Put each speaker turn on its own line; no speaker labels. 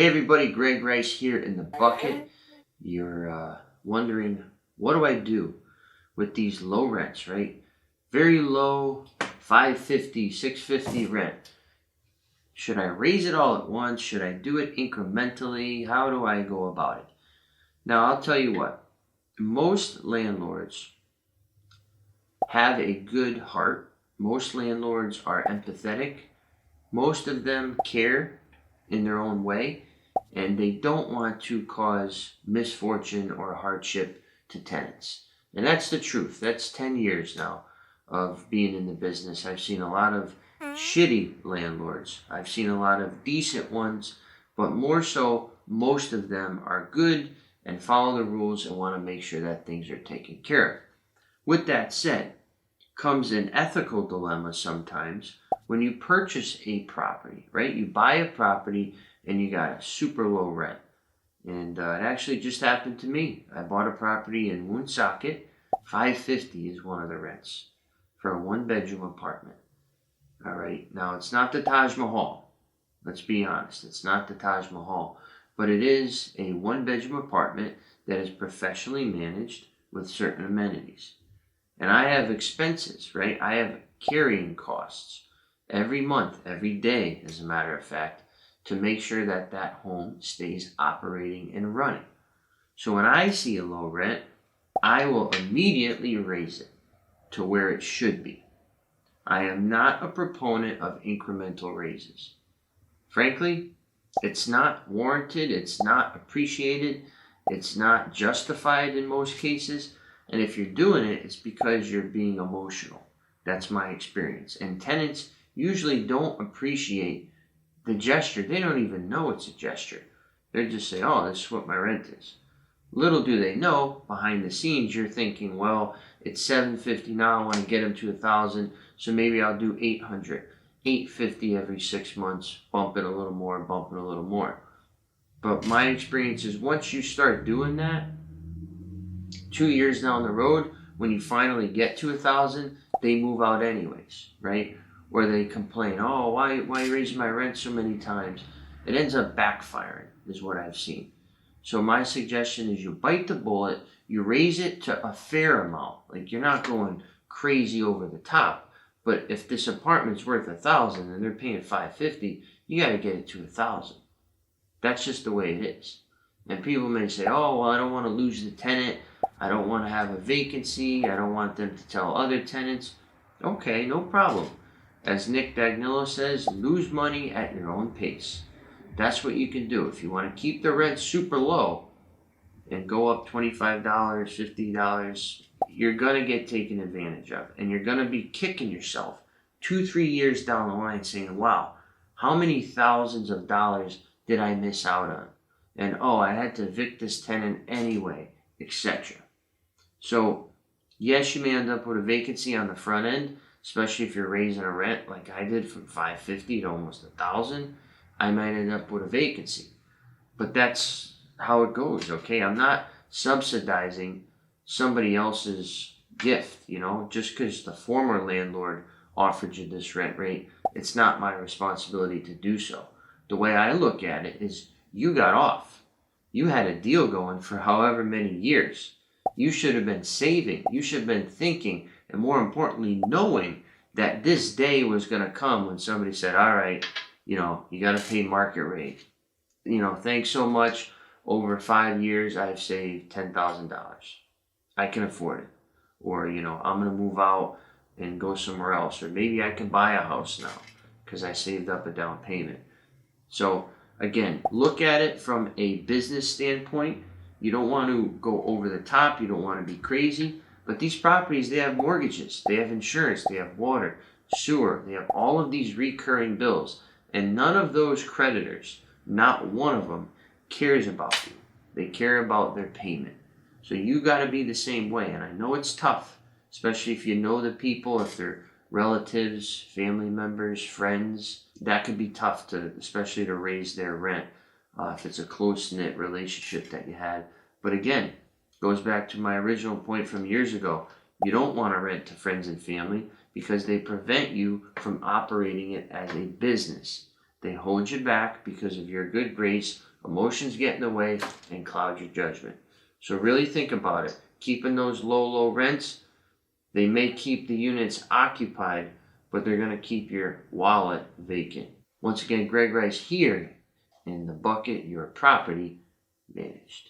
Hey everybody, Greg Rice here in the bucket. You're wondering, what do I do with these low rents, right? Very low, 550, 650 rent. Should I raise it all at once? Should I do it incrementally? How do I go about it? Now, I'll tell you what, most landlords have a good heart. Most landlords are empathetic. Most of them care in their own way, and they don't want to cause misfortune or hardship to tenants. And that's the truth. That's 10 years now of being in the business. I've seen a lot of shitty landlords. I've seen a lot of decent ones, but more so, most of them are good and follow the rules and want to make sure that things are taken care of. With that said, comes an ethical dilemma sometimes when you purchase a property, right? You buy a property and you got a super low rent. And it actually just happened to me. I bought a property in Woonsocket. $550 is one of the rents for a one-bedroom apartment. All right. Now, it's not the Taj Mahal. Let's be honest. It's not the Taj Mahal. But it is a one-bedroom apartment that is professionally managed with certain amenities. And I have expenses, right? I have carrying costs every month, every day, as a matter of fact, to make sure that that home stays operating and running. So when I see a low rent, I will immediately raise it to where it should be. I am not a proponent of incremental raises. Frankly, it's not warranted, it's not appreciated, it's not justified in most cases. And if you're doing it, it's because you're being emotional. That's my experience. And tenants usually don't appreciate the gesture. They don't even know it's a gesture. They just say, oh, this is what my rent is. Little do they know, behind the scenes, you're thinking, well, it's $750 now, I want to get them to $1,000, so maybe I'll do $800, $850 every 6 months, bump it a little more, bump it a little more. But my experience is once you start doing that, 2 years down the road, when you finally get to $1,000, they move out anyways, right? Or they complain, oh, why are you raising my rent so many times? It ends up backfiring, is what I've seen. So my suggestion is you bite the bullet, you raise it to a fair amount. Like, you're not going crazy over the top. But if this apartment's worth $1,000 and they're paying $550, you got to get it to $1,000. That's just the way it is. And people may say, oh, well, I don't want to lose the tenant. I don't want to have a vacancy. I don't want them to tell other tenants. Okay, no problem. As Nick Dagnillo says, lose money at your own pace. That's what you can do. If you want to keep the rent super low and go up $25, $50, you're going to get taken advantage of. And you're going to be kicking yourself 2-3 years down the line saying, wow, how many thousands of dollars did I miss out on? And oh, I had to evict this tenant anyway, etc. So, yes, you may end up with a vacancy on the front end, especially if you're raising a rent like I did from $550 to almost $1,000. I might end up with a vacancy. But that's how it goes, okay? I'm not subsidizing somebody else's gift, just because the former landlord offered you this rent rate, it's not my responsibility to do so. The way I look at it is you got off. You had a deal going for however many years. You should have been saving. You should have been thinking, and more importantly, knowing that this day was going to come when somebody said, all right, you got to pay market rate. Thanks so much. Over 5 years, I've saved $10,000. I can afford it. Or, I'm going to move out and go somewhere else. Or maybe I can buy a house now because I saved up a down payment. So, again, look at it from a business standpoint. You don't want to go over the top. You don't want to be crazy. But these properties, they have mortgages. They have insurance. They have water, sewer. They have all of these recurring bills. And none of those creditors, not one of them, cares about you. They care about their payment. So you got to be the same way. And I know it's tough, especially if you know the people, if they're relatives, family members, friends. That could be tough especially to raise their rent if it's a close-knit relationship that you had. But again, goes back to my original point from years ago. You don't want to rent to friends and family because they prevent you from operating it as a business. They hold you back because of your good grace Emotions get in the way and cloud your judgment. So really think about it. Keeping those low rents, they may keep the units occupied, but they're going to keep your wallet vacant. Once again, Greg Rice here in the Bucket Your Property Managed.